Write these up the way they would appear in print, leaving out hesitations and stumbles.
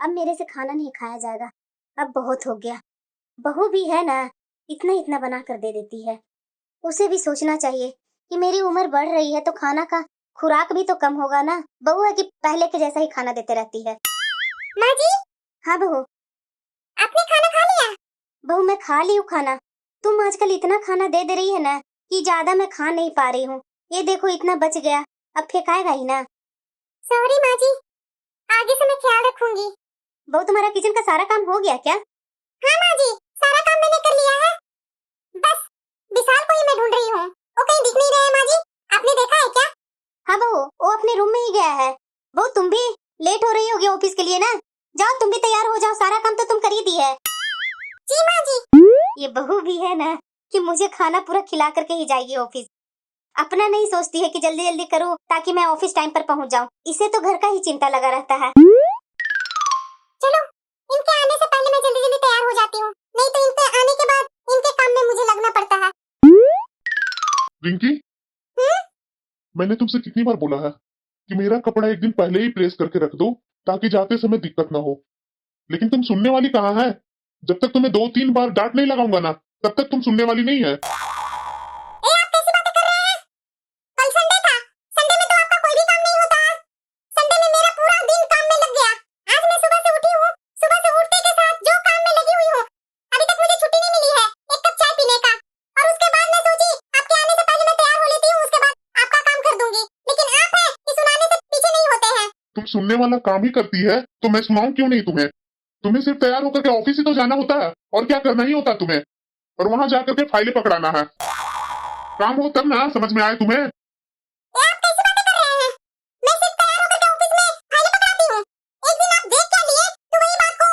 अब मेरे से खाना नहीं खाया जाएगा। अब बहुत हो गया। बहू भी है ना, इतना इतना बना कर दे देती है। उसे भी सोचना चाहिए कि मेरी उम्र बढ़ रही है तो खाना का खुराक भी तो कम होगा ना। बहू है कि पहले के जैसा ही खाना देते रहती है। माँ जी। हाँ बहू। आपने खाना खा लिया? बहू मैं खा ली हूँ खाना। तुम आजकल इतना खाना दे दे रही है ना कि ज्यादा मैं खा नहीं पा रही हूँ। ये देखो इतना बच गया, अब फेंकाएगा ही ना। सॉरी माँ जी, आगे से मैं ख्याल रखूंगी। बहू तुम्हारा किचन का सारा काम हो गया क्या? हाँ माँ जी, सारा काम मैंने कर लिया है। बस विशाल को ही मैं ढूंढ रही हूँ। वो कहीं दिख नहीं रहा है माँ जी, आपने देखा है क्या? हाँ बहू, वो अपने रूम में ही गया है। बहू तुम भी लेट हो रही होगी ऑफिस के लिए ना, जाओ तुम भी तैयार हो जाओ, सारा काम तो तुम कर ही दी है। जी माँ जी। ये बहू भी है ना कि मुझे खाना पूरा खिला करके ही जाएगी ऑफिस। अपना नहीं सोचती है कि जल्दी जल्दी करूं ताकि मैं ऑफिस टाइम पर पहुंच जाऊं। इसे तो घर का ही चिंता लगा रहता है। चलो, इनके आने से पहले मैं जल्दी जल्दी तैयार हो जाती हूँ, नहीं तो इनके आने के बाद इनके काम में मुझे लगना पड़ता है। रिंकी, मैंने तुमसे कितनी बार बोला है कि मेरा कपड़ा एक दिन पहले ही प्रेस करके रख दो ताकि जाते समय दिक्कत ना हो, लेकिन तुम सुनने वाली कहाँ है? जब तक तुम्हें 2-3 बार डांट नहीं लगाऊंगा ना, तब तक तुम सुनने वाली नहीं है। ए, आप कैसी बातें कर रहे हैं? कल संडे था, संडे में तो आपका कोई भी काम नहीं होता है। संडे में मेरा पूरा दिन काम में लग गया। आज मैं सुबह से उठी हूँ, सुबह से उठते के साथ जो काम में लगी हुई हूँ, अभी तक मुझे छुट्टी नहीं मिली है एक कप चाय पीने का। और उसके बाद मैं सोची आपके आने से पहले मैं तैयार हो लेती हूँ, उसके बाद आपका काम कर दूंगी। लेकिन आप है कि सुनाने से पीछे नहीं होते हैं। तुम सुनने वाला काम ही करती है तो मैं सुनाऊं क्यों नहीं तुम्हें? तुम्हें सिर्फ तैयार होकर के ऑफिस ही तो जाना होता है, और क्या करना ही होता है तुम्हें? और वहां जाकर के फाइलें पकड़ाना है। काम हो तब ना समझ में आए तुम्हें। ये आप कैसी बातें कर रहे हैं? मैं सिर्फ तैयार होकर के ऑफिस में फाइलें पकड़ाती हूँ। एक दिन आप देख क्या लिए तो वही बात को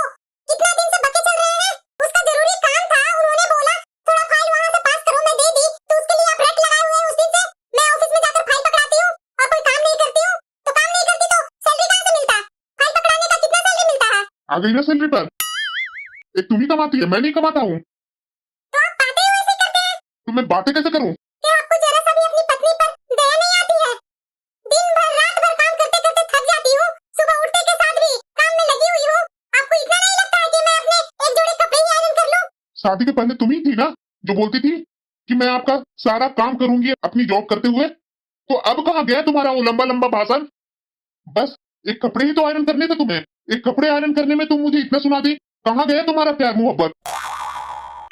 कितना दिन से बके चल रहे हैं। उसका जरूरी काम था, उन्होंने बोला थोड़ा फाइल वहां से पास करो, मैं दे दी, तो उसके लिए आप रट लगाए हुए हैं। उस दिन से मैं ऑफिस में जाकर फाइल पकड़ाती हूँ और कोई काम नहीं करती हूँ। तो काम नहीं करती तो सैलरी कहाँ से मिलता? फाइल पकड़ाने का कितना सैलरी मिलता है? आ गई ना सैलरी पर? एक तुम ही कमाती है, मैं नहीं कमाता हूँ। तो आप बातें ही वैसे करते हैं तो मैं बातें कैसे करूँ? कि आपको जरा सा भी अपनी पत्नी पर दया नहीं आती है। दिन भर रात भर काम करते करते थक जाती हूँ, सुबह उठते के साथ भी काम में लगी हुई हूँ। आपको इतना नहीं लगता है कि मैं अपने एक जोड़ी कपड़े ही आयरन कर लूं? शादी के पहले तुम ही थी ना जो बोलती थी कि मैं आपका सारा काम करूंगी अपनी जॉब करते हुए। तो अब कहाँ गया तुम्हारा वो लंबा लंबा भाषण? बस एक कपड़े ही तो आयरन करने थे तुम्हें। एक कपड़े आयरन करने में तुम मुझे इतना सुना दी। कहाँ गया तुम्हारा प्यार मोहब्बत?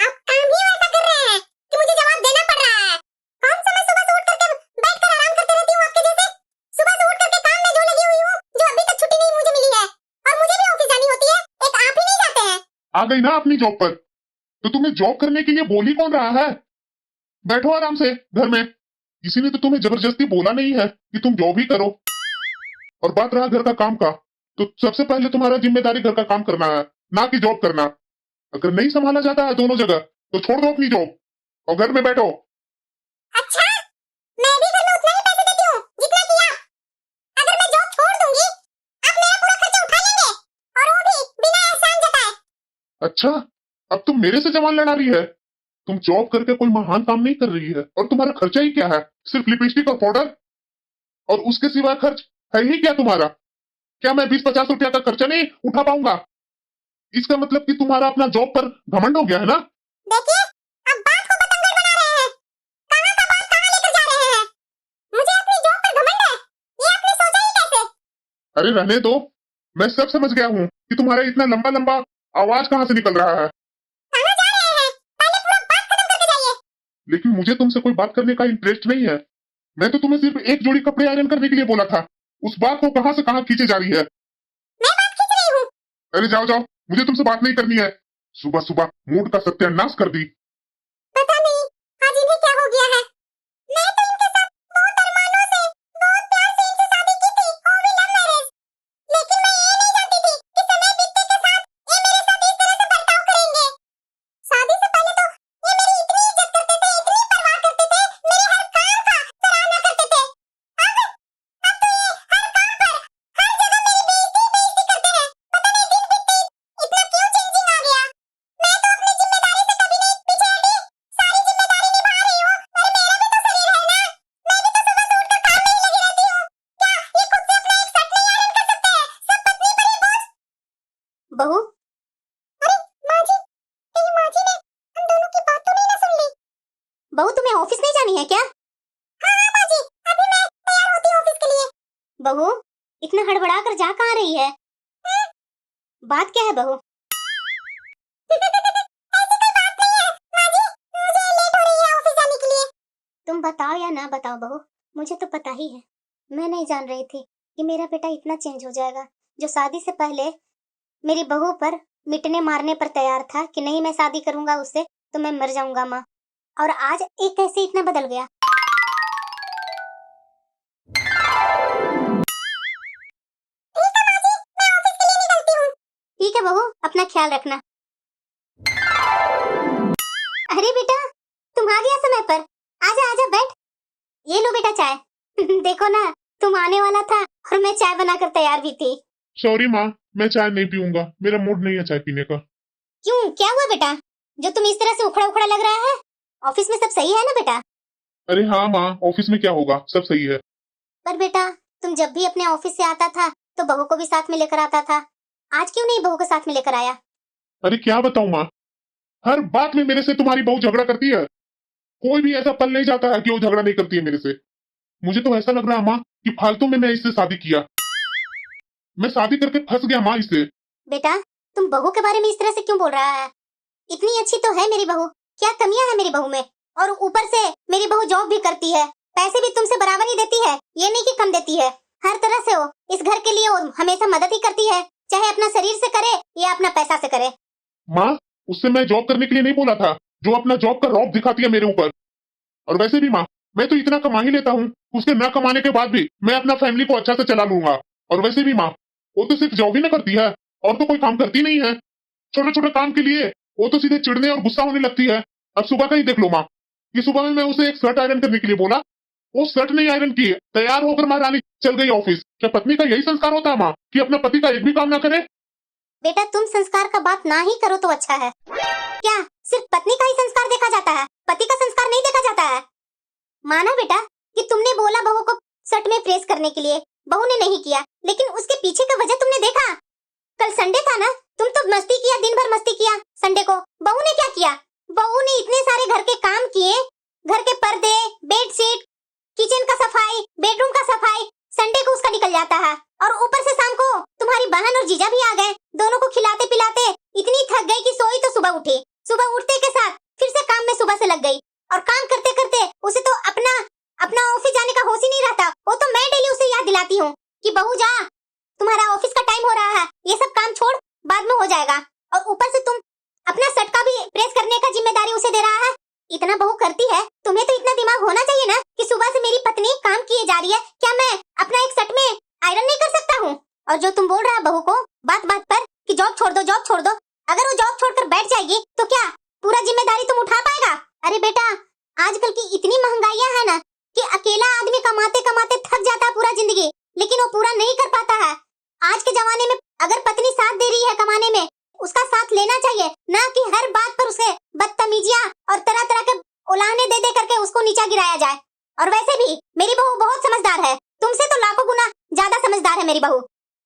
आप काम ही वैसा कर रहे हैं कि मुझे जवाब देना पड़ रहा है। कौन सा मैं सुबह से उठ करके बैठकर आराम करते रहती हूँ आपके जैसे? सुबह से उठ करके काम में जो लगी हुई हूँ, जो अभी तक छुट्टी नहीं मुझे मिली है, और मुझे भी ऑफिस जानी होती है। एक आप ही नहीं जाते हैं? आ गई ना अपनी जॉब पर, तो तुम्हें जॉब करने के लिए बोल ही कौन रहा है? बैठो आराम से घर में। किसी ने तो तुम्हें जबरदस्ती बोला नहीं है कि तुम जॉब ही करो। और बात रहा घर का काम का, तो सबसे पहले तुम्हारा जिम्मेदारी घर का काम करना है, ना कि जॉब करना। अगर नहीं संभाला जाता है दोनों जगह तो छोड़ दो अपनी जॉब और घर में बैठो। अच्छा, मैं भी घर में उतना ही पैसे देती हूँ जितना कि आप। अगर मैं जॉब छोड़ दूंगी, आप मेरा पूरा खर्चा उठा लेंगे, और वो भी बिना एहसान जताए। अच्छा, अब तुम मेरे से जवान लड़ा रही है? तुम जॉब करके कोई महान काम नहीं कर रही है, और तुम्हारा खर्चा ही क्या है? सिर्फ लिपस्टिक और पाउडर, और उसके सिवा खर्च है ही क्या तुम्हारा? क्या मैं 20-50 रुपया का खर्चा नहीं उठा पाऊंगा? इसका मतलब कि तुम्हारा अपना जॉब पर घमंड हो गया है ना? देखिए, अब बात को पतंगड़ बना रहे हैं। कहाँ का बात कहाँ लेकर जा रहे हैं? मुझे अपनी जॉब पर घमंड है, ये आपने सोचा ही कैसे? अरे रहने दो, मैं सब समझ गया हूँ कि तुम्हारा इतना लंबा लंबा आवाज कहाँ से निकल रहा है। कहाँ जा रहे हैं? पहले पूरा बात खत्म करके जाइए। लेकिन मुझे तुमसे कोई बात करने का इंटरेस्ट नहीं है। मैं तो तुम्हें सिर्फ एक जोड़ी कपड़े आयरन करने के लिए बोला था। उस बात को कहाँ से कहाँ खींचे जा रही है। मैं बात खींच रही हूँ? अरे जाओ जाओ, मुझे तुमसे बात नहीं करनी है। सुबह सुबह मूड का सत्यानाश कर दी। पता नहीं आज इन्हें क्या हो गया है। मैं तो इनके साथ बहुत अरमानों से, बहुत प्यार से इनसे शादी की थी, और भी लव मैरिज। लेकिन मैं ये नहीं जानती थी कि समय बीतने के साथ ये मेरे साथ इस तरह से बर्ताव करेंगे। शादी से पहले तो ये मेरी इतनी इज्जत करते थे, इतनी परवाह करते थे, मेरे हर काम का सराहना करते थे। अब तो ये हर काम पर, हर जगह मेरी बेइज्जती बेइज्जती करते हैं। पता नहीं दिन बीतते इतना क्यों चेंजिंग आ गया। मैं तो अपनी जिम्मेदारी से कभी नहीं बहू, अरे माँ जी, कहीं माँ जी ने हम दोनों की बात तो नहीं ना सुन ली? बहू, तुम्हें ऑफिस नहीं जानी है क्या? हाँ हाँ माँ जी, अभी मैं तैयार होती हूँ ऑफिस के लिए। बहू, इतना हड़बड़ा कर जा कहाँ रही है? बात क्या है बहू? ऐसी कोई बात नहीं है माँ जी, मुझे लेट हो रही है ऑफिस जाने के लिए। तुम बताओ या ना बताओ बहू, मुझे तो पता ही है। मैं नहीं जान रही थी कि मेरा बेटा इतना चेंज हो जाएगा, जो शादी से पहले मेरी बहू पर मिटने मारने पर तैयार था कि नहीं मैं शादी करूंगा उससे तो मैं मर जाऊंगा माँ, और आज एक कैसे इतना बदल गया। ठीक है बहू, अपना ख्याल रखना। अरे बेटा, तुम आ गया समय पर। आजा आजा बैठ, ये लो बेटा चाय। देखो ना, तुम आने वाला था और मैं चाय बनाकर तैयार भी थी। सॉरी माँ, मैं चाय नहीं पीऊंगा, मेरा मूड नहीं है चाय पीने का। क्यों, क्या हुआ बेटा, जो तुम इस तरह से उखड़ा उखड़ा लग रहा है? ऑफिस में सब सही है ना बेटा? अरे हाँ माँ, ऑफिस में क्या होगा, सब सही है। पर बेटा, तुम जब भी अपने ऑफिस से आता था तो बहू को भी साथ में लेकर आता था, आज क्यों नहीं बहू को साथ में लेकर आया? अरे क्या बताऊँ माँ, हर बात में मेरे से तुम्हारी बहू झगड़ा करती है। कोई भी ऐसा पल नहीं जाता है कि वो झगड़ा नहीं करती है मेरे से। मुझे तो ऐसा लग रहा है माँ कि फालतू में मैं इससे शादी किया। मैं शादी करके फंस गया माँ इससे। बेटा, तुम बहू के बारे में इस तरह से क्यों बोल रहा है? इतनी अच्छी तो है मेरी बहू, क्या कमियां है मेरी बहू में? और ऊपर से मेरी बहू जॉब भी करती है, पैसे भी तुमसे बराबर ही देती है, ये नहीं कि कम देती है। हर तरह से वो इस घर के लिए वो हमेशा मदद ही करती है, चाहे अपना शरीर से करे या अपना पैसा से करे। माँ, उससे मैं जॉब करने के लिए नहीं बोला था, जो अपना जॉब का रौब दिखाती है मेरे ऊपर। और वैसे भी माँ, मैं तो इतना कमा ही लेता हूँ, उसके न कमाने के बाद भी मैं अपना फैमिली को अच्छा से चला लूंगा। और वैसे भी माँ, वो तो सिर्फ जॉब ही ना करती है, और तो कोई काम करती नहीं है। छोटे छोटे काम के लिए वो तो सीधे चिढ़ने और गुस्सा होने लगती है। अब सुबह का ही देख लो माँ, कि सुबह में मैं उसे एक शर्ट आयरन करने के लिए बोला, वो शर्ट नहीं आयरन की, तैयार होकर महारानी चल गई ऑफिस। क्या पत्नी का यही संस्कार होता है माँ, कि अपना पति का एक भी काम ना करे? बेटा, तुम संस्कार का बात ना ही करो तो अच्छा है। क्या सिर्फ पत्नी का ही संस्कार देखा जाता है, पति का संस्कार नहीं देखा जाता है? माना बेटा कि तुमने बोला बहू को शर्ट में प्रेस करने के लिए, बहू ने नहीं किया, लेकिन उसके पीछे का वजह तुमने देखा? कल संडे था ना, तुम तो मस्ती किया, दिन भर मस्ती किया। संडे को बहू ने क्या किया? बहू ने इतने सारे घर के काम किए, घर के पर्दे, बेडशीट, किचन का सफाई, बेडरूम का सफाई, संडे को उसका निकल जाता है। और ऊपर से शाम को तुम्हारी बहन और जीजा भी आ गए, दोनों को खिलाते पिलाते इतनी थक गई कि सोई तो सुबह उठी, सुबह उठते के साथ फिर से काम में सुबह से लग गई, और काम करते करते उसे तो अपना अपना ऑफिस जाने का होश ही नहीं रहता। वो तो मैं डेली उसे याद दिलाती हूँ कि बहू जा, तुम्हारा ऑफिस का टाइम हो रहा है, ये सब काम छोड़, बाद में हो जाएगा। और ऊपर से तुम अपना शर्ट का भी प्रेस करने का जिम्मेदारी उसे दे रहा है। इतना बहू करती है, तुम्हें तो इतना दिमाग होना चाहिए ना कि सुबह से मेरी पत्नी काम किए जा रही है, क्या मैं अपना एक शर्ट में आयरन नहीं कर सकता हूँ? और जो तुम बोल रहा है बहू को बात बात पर कि जॉब छोड़ दो, जॉब छोड़ दो, अगर वो जॉब छोड़कर बैठ जाएगी तो क्या पूरा जिम्मेदारी तुम उठा पाएगा? अरे बेटा, आजकल की इतनी महंगाइयां है ना कि अकेला आदमी कमाते कमाते थक जाता है पूरा जिंदगी, लेकिन वो पूरा नहीं कर पाता है। आज के जमाने में अगर पत्नी साथ दे रही है कमाने में, उसका साथ लेना चाहिए, ना कि हर बात पर उसे बदतमीजियां और तरह तरह के उलाहने दे दे करके उसको नीचा गिराया जाए। और वैसे भी मेरी बहू बहुत समझदार है, तुमसे तो लाखों गुना ज्यादा समझदार है मेरी बहू।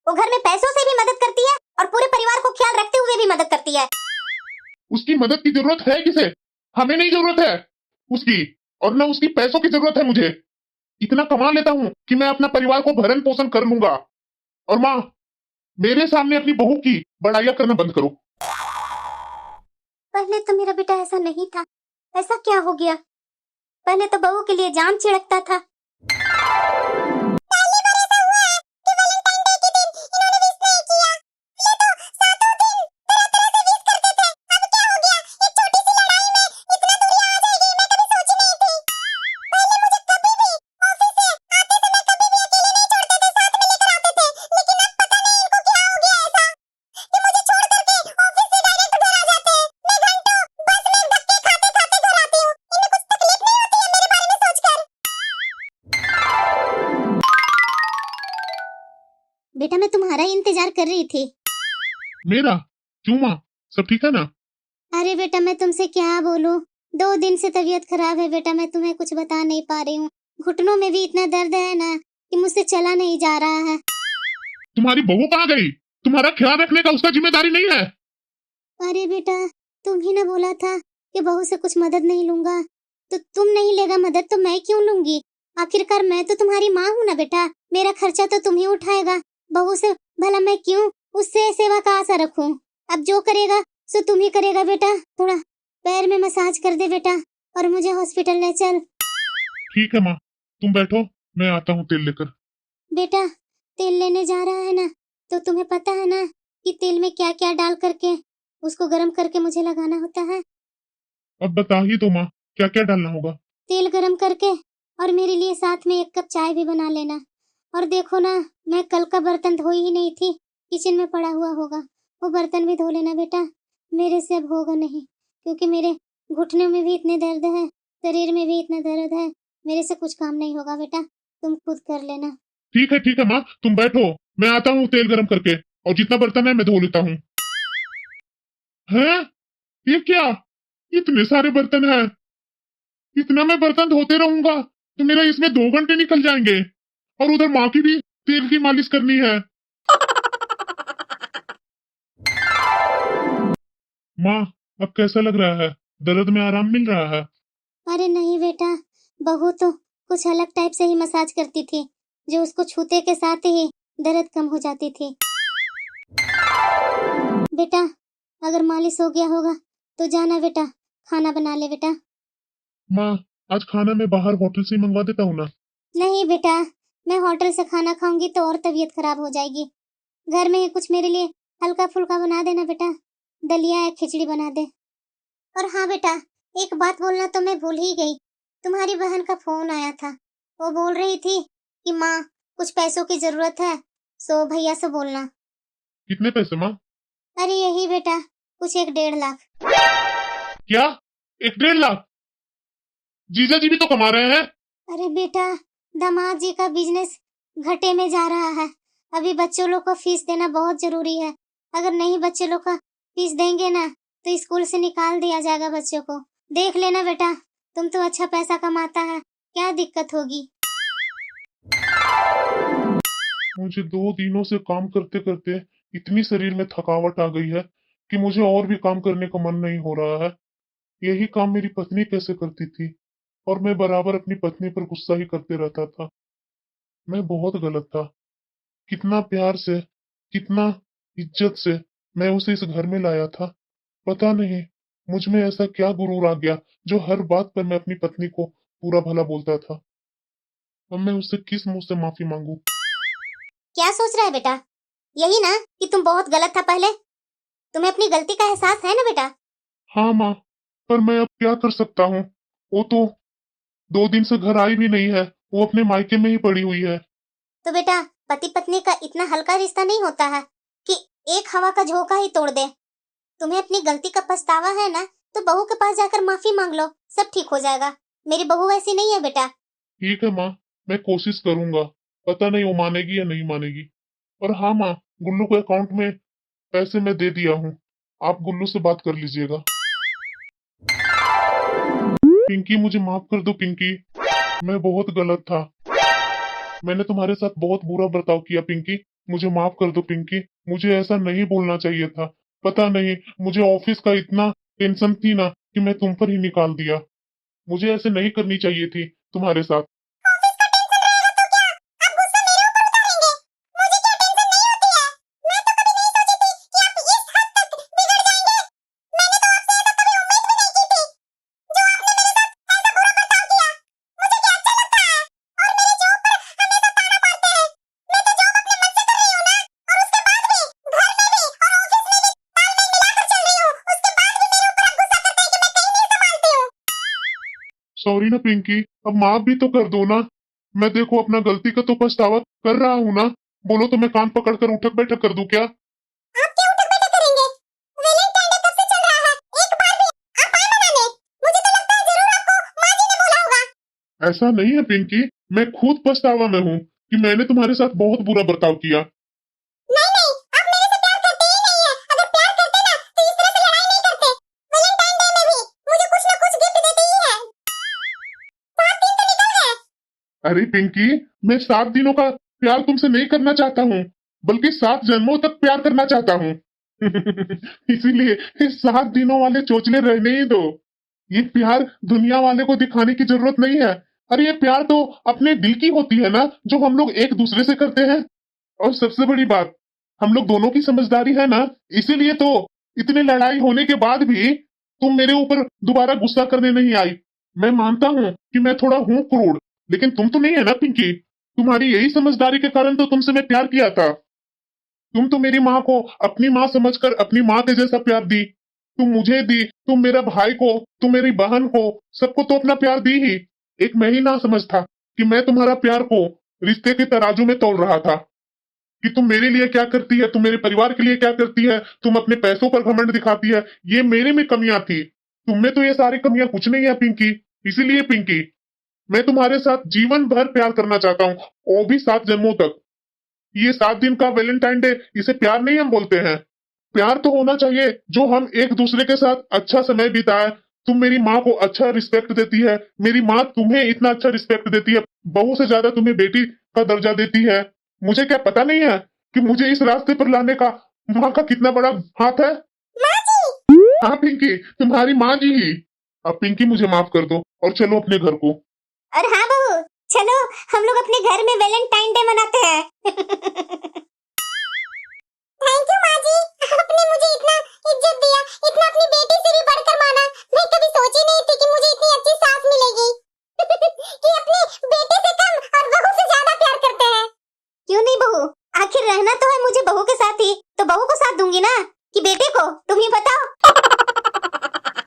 वो घर में पैसों से भी मदद करती है और पूरे परिवार को ख्याल रखते हुए भी मदद करती है। उसकी मदद की जरूरत है किसे? हमें नहीं जरूरत है उसकी, और न उसकी पैसों की जरूरत है मुझे। इतना कमा लेता हूँ कि मैं अपना परिवार को भरण पोषण कर लूंगा। और माँ, मेरे सामने अपनी बहू की बड़ाइयां करना बंद करो। पहले तो मेरा बेटा ऐसा नहीं था, ऐसा क्या हो गया? पहले तो बहू के लिए जान छिड़कता था। बेटा, मैं तुम्हारा इंतजार कर रही थी। मेरा? क्यों माँ, सब ठीक है ना? अरे बेटा, मैं तुमसे क्या बोलूं, 2 दिन से तबीयत खराब है बेटा, मैं तुम्हें कुछ बता नहीं पा रही हूँ। घुटनों में भी इतना दर्द है ना कि मुझसे चला नहीं जा रहा है। तुम्हारी बहू कहाँ गई? तुम्हारा ख्याल रखने का उसका जिम्मेदारी नहीं है? अरे बेटा, तुम ही ना बोला था कि बहू से कुछ मदद नहीं लूंगा, तो तुम नहीं लेगा मदद तो मैं क्यों लूंगी? आखिरकार मैं तो तुम्हारी माँ हूँ ना बेटा, मेरा खर्चा तो तुम ही उठाएगा। बहू से भला मैं क्यों उससे सेवा का आशा रखूं? अब जो करेगा सो तुम ही करेगा बेटा। थोड़ा पैर में मसाज कर दे बेटा और मुझे हॉस्पिटल ले चल। ठीक है माँ, तुम बैठो, मैं आता हूँ तेल लेकर। बेटा, तेल लेने जा रहा है ना, तो तुम्हें पता है ना कि तेल में क्या क्या डाल करके उसको गर्म करके मुझे लगाना होता है। अब बता ही दो माँ, क्या क्या डालना होगा? तेल गरम करके और मेरे लिए साथ में 1 कप चाय भी बना लेना। और देखो ना, मैं कल का बर्तन धोई ही नहीं थी, किचन में पड़ा हुआ होगा, वो बर्तन भी धो लेना बेटा। मेरे से अब होगा नहीं, क्योंकि मेरे घुटने में भी इतने दर्द है, शरीर में भी इतना दर्द है, मेरे से कुछ काम नहीं होगा बेटा, तुम खुद कर लेना। ठीक है माँ, तुम बैठो, मैं आता हूँ तेल गरम करके, और जितना बर्तन है मैं धो लेता हूँ। हैं? ये क्या? इतने सारे बर्तन हैं, इतना मैं बर्तन धोते रहूंगा तो मेरा इसमें 2 घंटे निकल जाएंगे, और उधर माँ की भी तेल की मालिश करनी है। माँ, अब कैसा लग रहा है? दर्द में आराम मिल रहा है? अरे नहीं बेटा, बहू तो कुछ अलग टाइप से ही मसाज करती थी, जो उसको छूते के साथ ही दर्द कम हो जाती थी। बेटा, अगर मालिश हो गया होगा तो जाना बेटा, खाना बना ले बेटा। माँ, आज खाना मैं बाहर होटल से मंगवा देता हूँ ना। नहीं बेटा, मैं होटल से खाना खाऊंगी तो और तबीयत खराब हो जाएगी। घर में ही कुछ मेरे लिए हल्का फुल्का बना देना बेटा, दलिया या खिचड़ी बना दे। और हाँ बेटा, एक बात बोलना तो मैं भूल ही गई, तुम्हारी बहन का फोन आया था, वो बोल रही थी कि माँ कुछ पैसों की जरूरत है, सो भैया से बोलना। कितने पैसे माँ? अरे यही बेटा, कुछ 1-1.5 लाख। क्या? 1-1.5 लाख? जीजा जी भी तो कमा रहे हैं। अरे बेटा, दामाद जी का बिजनेस घाटे में जा रहा है, अभी बच्चों लोग को फीस देना बहुत जरूरी है। अगर नहीं बच्चे लोग का फीस देंगे ना तो स्कूल से निकाल दिया जाएगा बच्चों को। देख लेना बेटा, तुम तो अच्छा पैसा कमाता है, क्या दिक्कत होगी? मुझे 2 दिनों से काम करते करते इतनी शरीर में थकावट आ गई है कि मुझे और भी काम करने का मन नहीं हो रहा है। यही काम मेरी पत्नी कैसे करती थी, और मैं बराबर अपनी पत्नी पर गुस्सा ही करते रहता था। मैं बहुत गलत था। कितना प्यार से, कितना इज्जत से मैं उसे इस घर में लाया था। पता नहीं मुझ में ऐसा क्या गुरूर आ गया जो हर बात पर मैं अपनी पत्नी को पूरा भला बोलता था। अब मैं उससे किस मुंह से माफी मांगू? क्या सोच रहा है बेटा? यही ना कि तुम बहुत गलत था पहले, तुम्हें अपनी गलती का एहसास है ना बेटा? हाँ माँ, पर मैं अब क्या कर सकता हूँ? वो तो 2 दिन से घर आई भी नहीं है, वो अपने मायके में ही पड़ी हुई है। तो बेटा, पति पत्नी का इतना हल्का रिश्ता नहीं होता है कि एक हवा का झोंका ही तोड़ दे। तुम्हें अपनी गलती का पछतावा है ना, तो बहू के पास जाकर माफी मांग लो, सब ठीक हो जाएगा। मेरी बहू ऐसी नहीं है बेटा। ठीक है माँ, मैं कोशिश करूंगा। पता नहीं वो मानेगी या नहीं मानेगी। और हाँ माँ, गुल्लू के अकाउंट में पैसे मैं दे दिया हूँ, आप गुल्लू से बात कर लीजिएगा। पिंकी, मुझे माफ कर दो पिंकी, मैं बहुत गलत था। मैंने तुम्हारे साथ बहुत बुरा बर्ताव किया पिंकी, मुझे माफ कर दो पिंकी। मुझे ऐसा नहीं बोलना चाहिए था। पता नहीं मुझे ऑफिस का इतना टेंशन थी ना कि मैं तुम पर ही निकाल दिया। मुझे ऐसे नहीं करनी चाहिए थी तुम्हारे साथ। सॉरी ना पिंकी, अब माफ भी तो कर दो ना। मैं देखो अपना गलती का तो पछतावा कर रहा हूँ ना। बोलो तो मैं कान पकड़कर उठक बैठक कर दूं क्या? आप क्या उठक बैठक करेंगे? वैलेंटाइन डे कब से चल रहा है? एक बार भी आप आए मनाने? मुझे तो लगता है जरूर आपको माँ जी ने बोला होगा। ऐसा नहीं है पिंकी, मैं खुद पछतावा में हूँ कि मैंने तुम्हारे साथ बहुत बुरा बर्ताव किया। नहीं नहीं, आप मेरे से प्यार करते ही नहीं है। अगर प्यार करते ना तो इस तरह से लड़ाई नहीं करते। वैलेंटाइन डे में भी मुझे कुछ ना कुछ गिफ्ट देते ही है। 7 दिन तो निकल गए। अरे पिंकी, मैं 7 दिनों का प्यार तुमसे नहीं करना चाहता हूँ। बल्कि 7 जन्मों तक प्यार करना चाहता हूँ। इसीलिए इस 7 दिनों वाले चोचले रहने ही दो। ये प्यार दुनिया वाले को दिखाने की जरूरत नहीं है। अरे ये प्यार तो अपने दिल की होती है ना, जो हम लोग एक दूसरे से करते हैं। और सबसे बड़ी बात, हम लोग दोनों की समझदारी है ना, इसीलिए तो इतनी लड़ाई होने के बाद भी तुम मेरे ऊपर दोबारा गुस्सा करने नहीं आई। मैं मानता हूँ कि मैं थोड़ा हूँ क्रूर, लेकिन तुम तो नहीं है ना पिंकी। तुम्हारी यही समझदारी के कारण तो तुमसे मैं प्यार किया था। तुम तो मेरी माँ को अपनी माँ समझकर अपनी माँ के जैसा प्यार दी। तुम मुझे दी, तुम मेरा भाई को, तुम मेरी बहन को, सबको तो अपना प्यार दी ही। एक मैं ही ना समझता कि मैं तुम्हारा प्यार को रिश्ते के तराजू में तोल रहा था, कि तुम मेरे लिए क्या करती है, तुम मेरे परिवार के लिए क्या करती है, तुम अपने पैसों पर घमंड दिखाती है। ये मेरे में कमियां थी, तुम में तो ये सारी कमियां कुछ नहीं है पिंकी। इसीलिए पिंकी, मैं तुम्हारे साथ जीवन भर प्यार करना चाहता हूँ, वो भी 7 जन्मों तक। ये 7 दिन का वैलेंटाइन डे, इसे प्यार नहीं हम बोलते हैं। प्यार तो होना चाहिए जो हम एक दूसरे के साथ अच्छा समय बिताए। तुम मेरी माँ को अच्छा रिस्पेक्ट देती है, मेरी माँ तुम्हें इतना अच्छा रिस्पेक्ट देती है, बहू से ज्यादा तुम्हें बेटी का दर्जा देती है। मुझे क्या पता नहीं है कि मुझे इस रास्ते पर लाने का माँ का कितना बड़ा हाथ है। हाँ पिंकी, तुम्हारी माँ जी ही। अब पिंकी मुझे माफ कर दो और चलो अपने घर को। और हाँ बहू, चलो हम लोग अपने घर में वैलेंटाइन डे मनाते हैं।